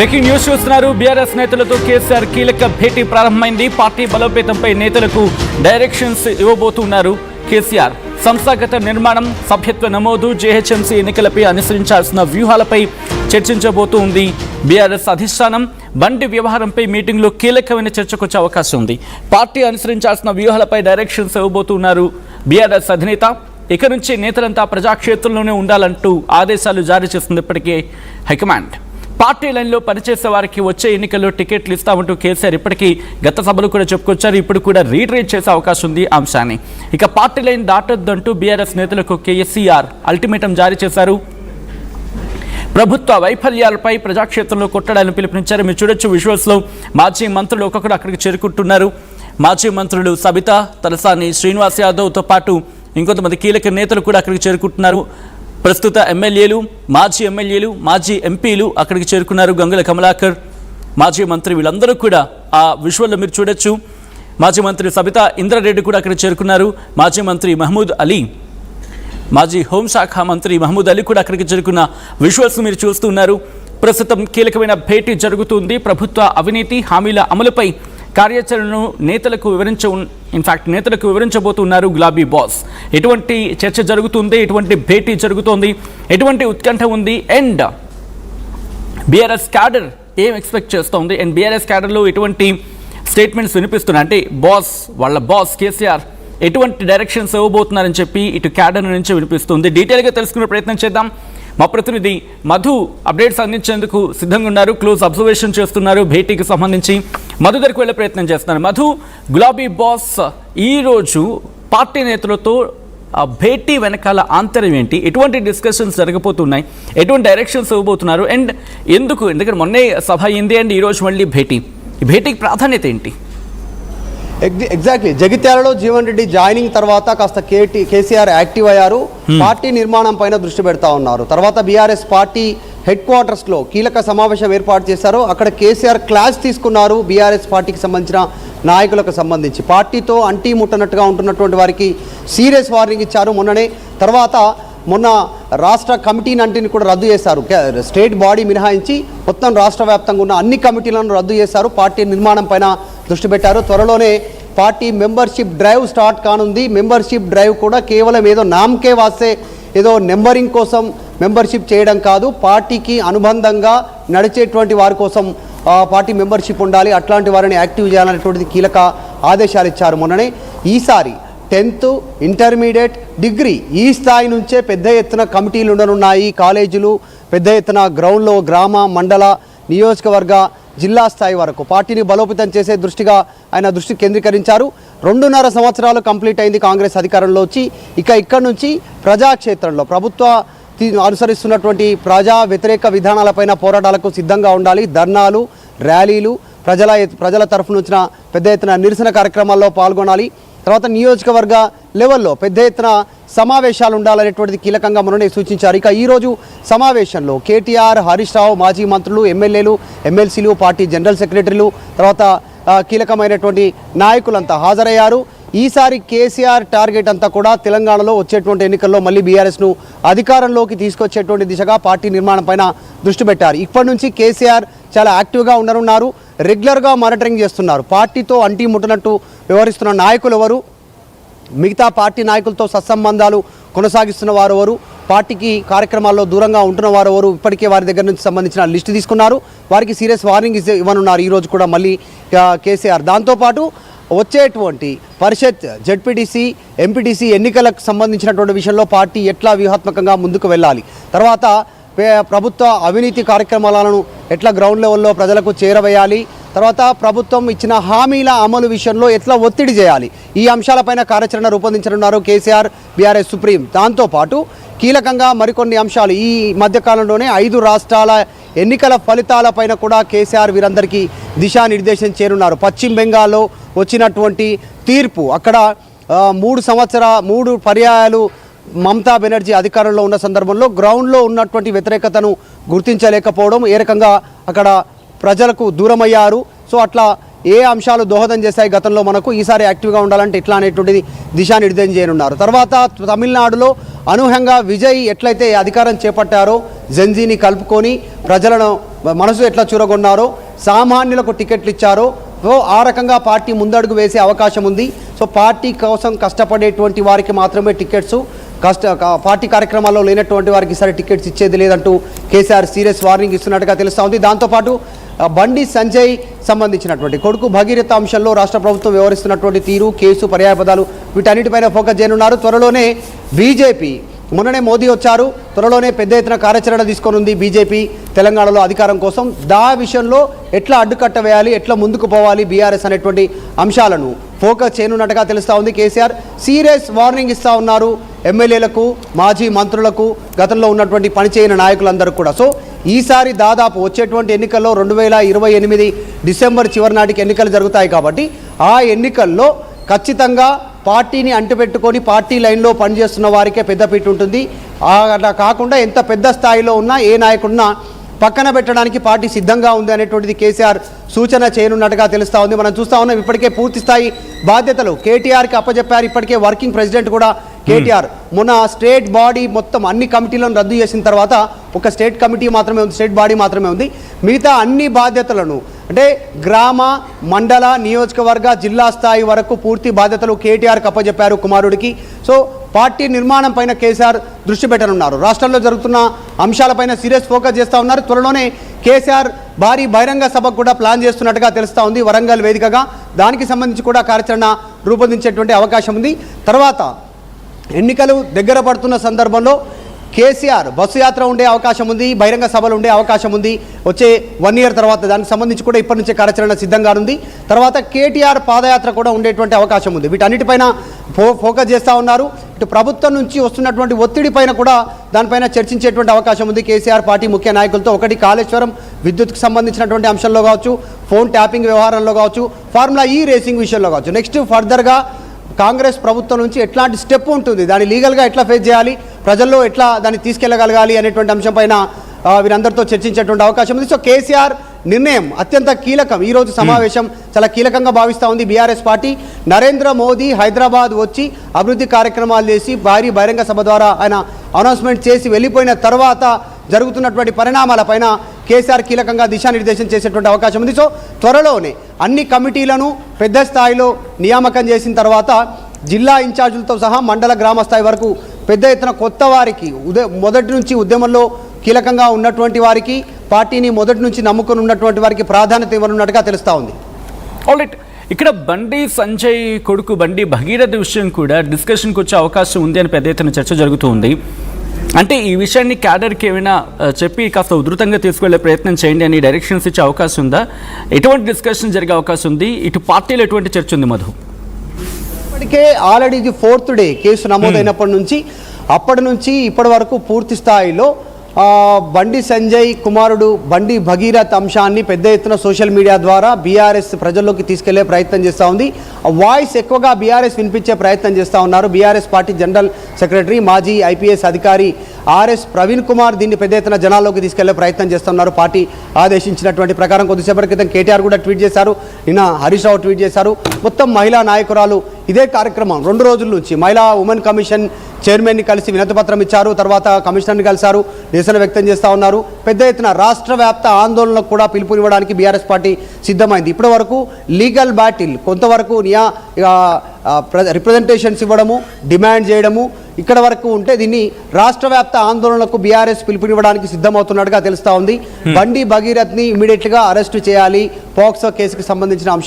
Breaking news చూస్తున్నారు. BRS నేతలతో కేసీఆర్ కీలక భేటీ ప్రారంభమైంది. పార్టీ బలోపేతంపై నేతలకు డైరెక్షన్స్ ఇవ్వబోతున్నారు కేసీఆర్. సంస్థాగత నిర్మాణం, సభ్యత్వ నమోదు, జేహెచ్ఎంసీ ఎన్నికలపై అనుసరించాల్సిన వ్యూహాలపై చర్చించబోతోంది బీఆర్ఎస్ అధిష్టానం. బండి వ్యవహారంపై మీటింగ్లో కీలకమైన చర్చకొచ్చే అవకాశం ఉంది. పార్టీ అనుసరించాల్సిన వ్యూహాలపై డైరెక్షన్స్ ఇవ్వబోతున్నారు బీఆర్ఎస్ అధినేత. ఇక నుంచి నేతలంతా ప్రజాక్షేత్రంలోనే ఉండాలంటూ ఆదేశాలు జారీ చేస్తుంది ఇప్పటికే హైకమాండ్. పార్టీ లైన్లో పనిచేసే వారికి వచ్చే ఎన్నికల్లో టికెట్లు ఇస్తామంటూ కేసీఆర్ ఇప్పటికీ గత సభలు కూడా చెప్పుకొచ్చారు. ఇప్పుడు కూడా రీట్రేట్ చేసే అవకాశం ఉంది అంశాన్ని. ఇక పార్టీ లైన్ దాటొద్దంటూ బీఆర్ఎస్ నేతలకు కేసీఆర్ అల్టిమేటం జారీ చేశారు. ప్రభుత్వ వైఫల్యాలపై ప్రజాక్షేత్రంలో కొట్టడాలను పిలుపునిచ్చారు. మీరు చూడొచ్చు విజువల్స్లో మాజీ మంత్రులు ఒక్కొక్కరు అక్కడికి చేరుకుంటున్నారు. మాజీ మంత్రులు సబితా, తలసాని శ్రీనివాస్ యాదవ్తో పాటు ఇంకొంతమంది కీలక నేతలు కూడా అక్కడికి చేరుకుంటున్నారు. ప్రస్తుత ఎమ్మెల్యేలు, మాజీ ఎంపీలు అక్కడికి చేరుకున్నారు. గంగుల కమలాకర్, మాజీ మంత్రి, వీళ్ళందరూ కూడా ఆ విజువల్లో మీరు చూడొచ్చు. మాజీ మంత్రి సబితా ఇంద్రారెడ్డి కూడా అక్కడ చేరుకున్నారు. మాజీ మంత్రి మహమూద్ అలీ, మాజీ హోంశాఖ మంత్రి మహమూద్ అలీ కూడా అక్కడికి చేరుకున్న విజువల్స్ మీరు చూస్తున్నారు. ప్రస్తుతం కీలకమైన భేటీ జరుగుతుంది. ప్రభుత్వ అవినీతి హామీల అమలుపై కార్యాచరణను నేతలకు వివరించబోతున్నారు గులాబీ బాస్. ఎటువంటి చర్చ జరుగుతుంది, ఎటువంటి భేటీ జరుగుతోంది, ఎటువంటి ఉత్కంఠ ఉంది, అండ్ బీఆర్ఎస్ క్యాడర్ ఏం ఎక్స్పెక్ట్ చేస్తోంది, అండ్ బీఆర్ఎస్ క్యాడర్లో ఎటువంటి స్టేట్మెంట్స్ వినిపిస్తున్నాయి అంటే వాళ్ళ బాస్ కేసీఆర్ ఎటువంటి డైరెక్షన్స్ ఇవ్వబోతున్నారని చెప్పి ఇటు క్యాడర్ నుంచి వినిపిస్తుంది. డీటెయిల్గా తెలుసుకునే ప్రయత్నం చేద్దాం. మా ప్రతినిధి మధు అప్డేట్స్ అందించేందుకు సిద్ధంగా ఉన్నారు. క్లోజ్ అబ్జర్వేషన్ చేస్తున్నారు. భేటీకి సంబంధించి మధు దగ్గరికి వెళ్ళే ప్రయత్నం చేస్తున్నారు. మధు, గులాబీ బాస్ ఈరోజు పార్టీ నేతలతో భేటీ వెనకాల ఆంతర్యం ఏంటి? ఎటువంటి డిస్కషన్స్ జరగబోతున్నాయి? ఎటువంటి డైరెక్షన్స్ ఇవ్వబోతున్నారు? అండ్ ఎందుకంటే మొన్నే సభ అయింది అండ్ ఈరోజు మళ్ళీ భేటీ. ఈ భేటీకి ప్రాధాన్యత ఏంటి? ఎగ్జాక్ట్లీ, జగిత్యాలలో జీవన్ రెడ్డి జాయినింగ్ తర్వాత కాస్త కేసీఆర్ యాక్టివ్ అయ్యారు. పార్టీ నిర్మాణం పైన దృష్టి పెడతా ఉన్నారు. తర్వాత బీఆర్ఎస్ పార్టీ హెడ్ క్వార్టర్స్లో కీలక సమావేశం ఏర్పాటు చేశారు. అక్కడ కేసీఆర్ క్లాస్ తీసుకున్నారు బీఆర్ఎస్ పార్టీకి సంబంధించిన నాయకులకు సంబంధించి. పార్టీతో అంటీ ముట్టనట్టుగా ఉంటున్నటువంటి వారికి సీరియస్ వార్నింగ్ ఇచ్చారు మొన్ననే. తర్వాత మొన్న రాష్ట్ర కమిటీని కూడా రద్దు చేశారు. స్టేట్ బాడీ మినహాయించి మొత్తం రాష్ట్ర వ్యాప్తంగా ఉన్న అన్ని కమిటీలను రద్దు చేశారు. పార్టీ నిర్మాణం పైన దృష్టి పెట్టారు. త్వరలోనే పార్టీ మెంబర్షిప్ డ్రైవ్ స్టార్ట్ కానుంది. మెంబర్షిప్ డ్రైవ్ కూడా కేవలం ఏదో నామకే వాస్తే ఏదో నెంబరింగ్ కోసం మెంబర్షిప్ చేయడం కాదు, పార్టీకి అనుబంధంగా నడిచేటువంటి వారి కోసం పార్టీ మెంబర్షిప్ ఉండాలి. అట్లాంటి వారిని యాక్టివ్ చేయాలనేటువంటిది కీలక ఆదేశాలు ఇచ్చారు మొన్ననే. ఈసారి 10th, ఇంటర్మీడియట్, డిగ్రీ ఈ స్థాయి నుంచే పెద్ద ఎత్తున కమిటీలు ఉండనున్నాయి. కాలేజీలు పెద్ద ఎత్తున గ్రౌండ్లో గ్రామ, మండల, నియోజకవర్గ, జిల్లా స్థాయి వరకు పార్టీని బలోపేతం చేసే దృష్టిగా ఆయన దృష్టి కేంద్రీకరించారు. 2.5 సంవత్సరాలు కంప్లీట్ అయింది కాంగ్రెస్ అధికారంలో వచ్చి. ఇక్కడి నుంచి ప్రజాక్షేత్రంలో ప్రభుత్వ అనుసరిస్తున్నటువంటి ప్రజా వ్యతిరేక విధానాలపైన పోరాటాలకు సిద్ధంగా ఉండాలి. ధర్నాలు, ర్యాలీలు, ప్రజల తరఫున వచ్చిన పెద్ద ఎత్తున నిరసన కార్యక్రమాల్లో పాల్గొనాలి. తర్వాత నియోజకవర్గ లెవెల్లో పెద్ద ఎత్తున సమావేశాలు ఉండాలనేటువంటిది కీలకంగా మొన్ననే సూచించారు. ఇక ఈరోజు సమావేశంలో కేటీఆర్, హరీష్ రావు, మాజీ మంత్రులు, ఎమ్మెల్యేలు, ఎమ్మెల్సీలు, పార్టీ జనరల్ సెక్రటరీలు, తర్వాత కీలకమైనటువంటి నాయకులంతా హాజరయ్యారు. ఈసారి కేసీఆర్ టార్గెట్ అంతా కూడా తెలంగాణలో వచ్చేటువంటి ఎన్నికల్లో మళ్ళీ బీఆర్ఎస్ను అధికారంలోకి తీసుకొచ్చేటువంటి దిశగా పార్టీ నిర్మాణం పైన దృష్టి పెట్టారు. ఇప్పటి నుంచి కేసీఆర్ చాలా యాక్టివ్గా ఉండనున్నారు. రెగ్యులర్గా మానిటరింగ్ చేస్తున్నారు. పార్టీతో అంటీ ముట్టనట్టు వ్యవహరిస్తున్న నాయకులు ఎవరు, మిగతా పార్టీ నాయకులతో సత్సంబంధాలు కొనసాగిస్తున్న వారు ఎవరు, పార్టీకి కార్యక్రమాల్లో దూరంగా ఉంటున్న వారు ఎవరు, ఇప్పటికే వారి దగ్గర నుంచి సంబంధించిన లిస్టు తీసుకున్నారు. వారికి సీరియస్ వార్నింగ్ ఇవ్వనున్నారు ఈరోజు కూడా మళ్ళీ కేసీఆర్. దాంతోపాటు వచ్చేటువంటి పరిషత్, జెడ్పీటీసీ, ఎంపీటీసీ ఎన్నికలకు సంబంధించినటువంటి విషయంలో పార్టీ ఎట్లా వ్యూహాత్మకంగా ముందుకు వెళ్ళాలి, తర్వాత ప్రభుత్వ అవినీతి కార్యక్రమాలను ఎట్లా గ్రౌండ్ లెవెల్లో ప్రజలకు చేరవేయాలి, తర్వాత ప్రభుత్వం ఇచ్చిన హామీల అమలు విషయంలో ఎట్లా ఒత్తిడి చేయాలి, ఈ అంశాలపైన కార్యాచరణ రూపొందించనున్నారు కేసీఆర్, బీఆర్ఎస్ సుప్రీం. దాంతోపాటు కీలకంగా మరికొన్ని అంశాలు ఈ మధ్యకాలంలోనే 5 రాష్ట్రాల ఎన్నికల ఫలితాలపైన కూడా కేసీఆర్ వీరందరికీ దిశానిర్దేశం చేరున్నారు. పశ్చిమ బెంగాల్లో వచ్చినటువంటి తీర్పు, అక్కడ 3 పర్యాయాలు మమతా బెనర్జీ అధికారంలో ఉన్న సందర్భంలో గ్రౌండ్లో ఉన్నటువంటి వ్యతిరేకతను గుర్తించలేకపోవడం, ఏ రకంగా అక్కడ ప్రజలకు దూరమయ్యారు. సో అట్లా ఏ అంశాలు దోహదం చేశాయి గతంలో మనకు, ఈసారి యాక్టివ్గా ఉండాలంటే ఇట్లా అనేటువంటిది దిశానిర్దేశం చేయనున్నారు. తర్వాత తమిళనాడులో అనూహ్యంగా విజయ్ ఎట్లయితే అధికారం చేపట్టారో జెన్జీని కలుపుకొని ప్రజలను మనసు ఎట్లా చూరగొన్నారో, సామాన్యులకు టికెట్లు ఇచ్చారో, సో ఆ రకంగా పార్టీ ముందడుగు వేసే అవకాశం ఉంది. సో పార్టీ కోసం కష్టపడేటువంటి వారికి మాత్రమే టికెట్స్, పార్టీ కార్యక్రమాల్లో లేనటువంటి వారికి సరే టికెట్స్ ఇచ్చేది లేదంటూ కేసీఆర్ సీరియస్ వార్నింగ్ ఇస్తున్నట్టుగా తెలుస్తూ ఉంది. దాంతోపాటు బండి సంజయ్ సంబంధించినటువంటి కొడుకు భగీరథ అంశంలో రాష్ట్ర ప్రభుత్వం వ్యవహరిస్తున్నటువంటి తీరు, కేసు, పర్యాయపదాలు వీటన్నిటిపైన ఫోకస్ చేయనున్నారు. త్వరలోనే బీజేపీ, మొన్ననే మోదీ వచ్చారు, త్వరలోనే పెద్ద ఎత్తున కార్యాచరణ తీసుకొనుంది బీజేపీ తెలంగాణలో అధికారం కోసం. దా విషయంలో ఎట్లా అడ్డుకట్ట వేయాలి, ఎట్లా ముందుకు పోవాలి బీఆర్ఎస్ అనేటువంటి అంశాలను ఫోకస్ చేయనున్నట్టుగా తెలుస్తూ ఉంది. కేసీఆర్ సీరియస్ వార్నింగ్ ఇస్తూ ఉన్నారు ఎమ్మెల్యేలకు, మాజీ మంత్రులకు, గతంలో ఉన్నటువంటి పనిచేయని నాయకులందరూ కూడా. సో ఈసారి దాదాపు వచ్చేటువంటి ఎన్నికల్లో 2028 డిసెంబర్ చివరి నాటికి ఎన్నికలు జరుగుతాయి కాబట్టి ఆ ఎన్నికల్లో ఖచ్చితంగా పార్టీని అంటిపెట్టుకొని పార్టీ లైన్లో పనిచేస్తున్న వారికే పెద్దపీట ఉంటుంది. అలా కాకుండా ఎంత పెద్ద స్థాయిలో ఉన్నా, ఏ నాయకుడినా పక్కన పెట్టడానికి పార్టీ సిద్ధంగా ఉంది అనేటువంటిది కేసీఆర్ సూచన చేయనున్నట్టుగా తెలుస్తూ ఉంది. మనం చూస్తూ ఉన్నాం ఇప్పటికే పూర్తి స్థాయి బాధ్యతలు కేటీఆర్కి అప్పచెప్పారు. ఇప్పటికే వర్కింగ్ ప్రెసిడెంట్ కూడా కేటీఆర్ మొన్న స్టేట్ బాడీ మొత్తం అన్ని కమిటీలను రద్దు చేసిన తర్వాత ఒక స్టేట్ కమిటీ మాత్రమే ఉంది, స్టేట్ బాడీ మాత్రమే ఉంది. మిగతా అన్ని బాధ్యతలను అంటే గ్రామ, మండల, నియోజకవర్గ, జిల్లా స్థాయి వరకు పూర్తి బాధ్యతలు కేటీఆర్కి అప్పచెప్పారు కుమారుడికి. సో పార్టీ నిర్మాణం పైన కేసీఆర్ దృష్టి పెట్టనున్నారు. రాష్ట్రంలో జరుగుతున్న అంశాలపైన సీరియస్ ఫోకస్ చేస్తూ ఉన్నారు. త్వరలోనే కేసీఆర్ భారీ బహిరంగ సభకు కూడా ప్లాన్ చేస్తున్నట్టుగా తెలుస్తూ ఉంది వరంగల్ వేదికగా. దానికి సంబంధించి కూడా కార్యాచరణ రూపొందించేటువంటి అవకాశం ఉంది. తర్వాత ఎన్నికలు దగ్గర పడుతున్న సందర్భంలో కేసీఆర్ బస్సు యాత్ర ఉండే అవకాశం ఉంది, బహిరంగ సభలు ఉండే అవకాశం ఉంది వచ్చే 1 year తర్వాత. దానికి సంబంధించి కూడా ఇప్పటి నుంచే కార్యాచరణ సిద్ధంగా ఉంది. తర్వాత కేటీఆర్ పాదయాత్ర కూడా ఉండేటువంటి అవకాశం ఉంది. వీటన్నిటిపైన ఫోకస్ చేస్తూ ఉన్నారు. ఇటు ప్రభుత్వం నుంచి వస్తున్నటువంటి ఒత్తిడి పైన కూడా దానిపైన చర్చించేటువంటి అవకాశం ఉంది కేసీఆర్ పార్టీ ముఖ్య నాయకులతో. ఒకటి కాళేశ్వరం విద్యుత్కి సంబంధించినటువంటి అంశంలో కావచ్చు, ఫోన్ ట్యాపింగ్ వ్యవహారంలో కావచ్చు, ఫార్ములా ఈ రేసింగ్ విషయంలో కావచ్చు. నెక్స్ట్ ఫర్దర్గా కాంగ్రెస్ ప్రభుత్వం నుంచి ఎట్లాంటి స్టెప్ ఉంటుంది, దాన్ని లీగల్గా ఎట్లా ఫేస్ చేయాలి, ప్రజల్లో ఎట్లా దాన్ని తీసుకెళ్లగలగాలి అనేటువంటి అంశం పైన వీరందరితో చర్చించేటువంటి అవకాశం ఉంది. సో కేసీఆర్ నిర్ణయం అత్యంత కీలకం. ఈరోజు సమావేశం చాలా కీలకంగా భావిస్తూ ఉంది బీఆర్ఎస్ పార్టీ. నరేంద్ర మోదీ హైదరాబాద్ వచ్చి అభివృద్ధి కార్యక్రమాలు చేసి భారీ బహిరంగ సభ ద్వారా ఆయన అనౌన్స్మెంట్ చేసి వెళ్ళిపోయిన తర్వాత జరుగుతున్నటువంటి పరిణామాలపైన కేసీఆర్ కీలకంగా దిశానిర్దేశం చేసేటువంటి అవకాశం ఉంది. సో త్వరలోనే అన్ని కమిటీలను పెద్ద స్థాయిలో నియామకం చేసిన తర్వాత జిల్లా ఇన్ఛార్జీలతో సహా మండల గ్రామ స్థాయి వరకు పెద్ద ఎత్తున కొత్త వారికి, మొదటి నుంచి ఉద్యమంలో కీలకంగా ఉన్నటువంటి వారికి, పార్టీని మొదటి నుంచి నమ్ముకొని ఉన్నటువంటి వారికి ప్రాధాన్యత ఇవ్వనున్నట్టుగా తెలుస్తూ ఉంది. ఆల్రైట్, ఇక్కడ బండి సంజయ్ కొడుకు బండి భగీరథ విషయం కూడా డిస్కషన్కి వచ్చే అవకాశం ఉంది అని పెద్ద ఎత్తున చర్చ జరుగుతూ ఉంది. అంటే ఈ విషయాన్ని క్యాడర్కి ఏమైనా చెప్పి కాస్త ఉధృతంగా తీసుకెళ్లే ప్రయత్నం చేయండి అని డైరెక్షన్స్ ఇచ్చే అవకాశం ఉందా? ఎటువంటి డిస్కషన్ జరిగే అవకాశం ఉంది? ఇటు పార్టీలో ఎటువంటి చర్చ ఉంది మధు? ఇప్పటికే ఆల్రెడీ ఇది 4th డే కేసు నమోదైనప్పటి నుంచి అప్పటి నుంచి ఇప్పటి వరకు పూర్తి స్థాయిలో బండి సంజయ్ కుమారుడు బండి భగీరథ్ అంశాన్ని పెద్ద ఎత్తున సోషల్ మీడియా ద్వారా బీఆర్ఎస్ ప్రజల్లోకి తీసుకెళ్లే ప్రయత్నం చేస్తూ ఉంది. వాయిస్ ఎక్కువగా బీఆర్ఎస్ వినిపించే ప్రయత్నం చేస్తూ ఉన్నారు. బీఆర్ఎస్ పార్టీ జనరల్ సెక్రటరీ, మాజీ ఐపీఎస్ అధికారి ఆర్ఎస్ ప్రవీణ్ కుమార్ దీన్ని పెద్ద ఎత్తున జనాల్లోకి తీసుకెళ్లే ప్రయత్నం చేస్తున్నారు. పార్టీ ఆదేశించినటువంటి ప్రకారం కొద్దిసేపటి క్రితం కేటీఆర్ కూడా ట్వీట్ చేశారు, నిన్న హరీష్ రావు ట్వీట్ చేశారు. మొత్తం మహిళా నాయకురాలు ఇదే కార్యక్రమం 2 రోజుల నుంచి మహిళా ఉమెన్ కమిషన్ చైర్మన్ని కలిసి వినతిపత్రం ఇచ్చారు. తర్వాత కమిషనర్ని కలిశారు, నిరసన వ్యక్తం చేస్తూ ఉన్నారు. పెద్ద ఎత్తున రాష్ట్ర వ్యాప్త ఆందోళనకు కూడా పిలుపునివ్వడానికి బీఆర్ఎస్ పార్టీ సిద్ధమైంది. ఇప్పటి వరకు లీగల్ బ్యాటిల్ కొంతవరకు రిప్రజెంటేషన్స్ ఇవ్వడము, డిమాండ్ చేయడము ఇక్కడ వరకు ఉంటే దీన్ని రాష్ట్ర వ్యాప్త ఆందోళనకు బీఆర్ఎస్ పిలుపునివ్వడానికి సిద్ధమవుతున్నట్టుగా తెలుస్తూ ఉంది. బండి భగీరథ్ని ఇమీడియట్గా అరెస్టు చేయాలి, పోక్సో కేసుకు సంబంధించిన అంశం